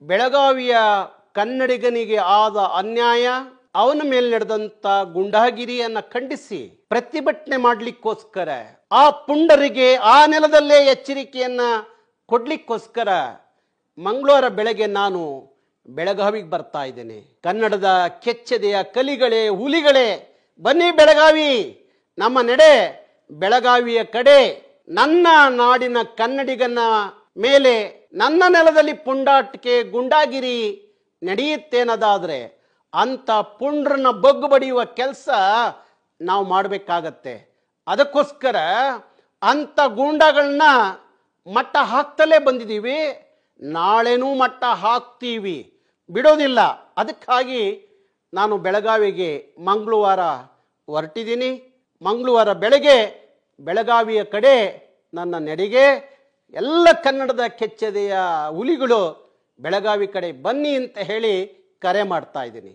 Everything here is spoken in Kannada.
ಬೆಳಗಾವಿಯ ಕನ್ನಡಿಗನಿಗೆ ಆದ ಅನ್ಯಾಯ, ಅವನ ಮೇಲೆ ನಡೆದಂತ ಗುಂಡಾಗಿರಿಯನ್ನು ಖಂಡಿಸಿ ಪ್ರತಿಭಟನೆ ಮಾಡಲಿಕ್ಕೋಸ್ಕರ, ಆ ಪುಂಡರಿಗೆ ಆ ನೆಲದಲ್ಲೇ ಎಚ್ಚರಿಕೆಯನ್ನ ಕೊಡ್ಲಿಕ್ಕೋಸ್ಕರ ಮಂಗಳವಾರ ಬೆಳಗ್ಗೆ ನಾನು ಬೆಳಗಾವಿಗೆ ಬರ್ತಾ ಇದ್ದೇನೆ. ಕನ್ನಡದ ಕೆಚ್ಚೆದೆಯ ಕಲಿಗಳೇ, ಹುಲಿಗಳೇ, ಬನ್ನಿ ಬೆಳಗಾವಿ, ನಮ್ಮ ನಡೆ ಬೆಳಗಾವಿಯ ಕಡೆ. ನನ್ನ ನಾಡಿನ ಕನ್ನಡಿಗನ ಮೇಲೆ, ನನ್ನ ನೆಲದಲ್ಲಿ ಪುಂಡಾಟಿಕೆ ಗುಂಡಾಗಿರಿ ನಡೆಯುತ್ತೇನದಾದ್ರೆ ಅಂತ ಪುಂಡ್ರನ್ನ ಬಗ್ಗು ಬಡಿಯುವ ಕೆಲಸ ನಾವು ಮಾಡಬೇಕಾಗತ್ತೆ. ಅದಕ್ಕೋಸ್ಕರ ಅಂತ ಗೂಂಡಾಗಳನ್ನ ಮಟ್ಟ ಹಾಕ್ತಲೇ ಬಂದಿದ್ದೀವಿ, ನಾಳೆನೂ ಮಟ್ಟ ಹಾಕ್ತೀವಿ, ಬಿಡೋದಿಲ್ಲ. ಅದಕ್ಕಾಗಿ ನಾನು ಬೆಳಗಾವಿಗೆ ಮಂಗಳವಾರ ಹೊರಟಿದ್ದೀನಿ. ಮಂಗಳವಾರ ಬೆಳಗ್ಗೆ ಬೆಳಗಾವಿಯ ಕಡೆ ನನ್ನ ನಡೆಗೆ ಎಲ್ಲ ಕನ್ನಡದ ಕೆಚ್ಚೆದೆಯ ಹುಲಿಗಳು ಬೆಳಗಾವಿ ಕಡೆ ಬನ್ನಿ ಅಂತ ಹೇಳಿ ಕರೆ ಮಾಡ್ತಾ ಇದ್ದೀನಿ.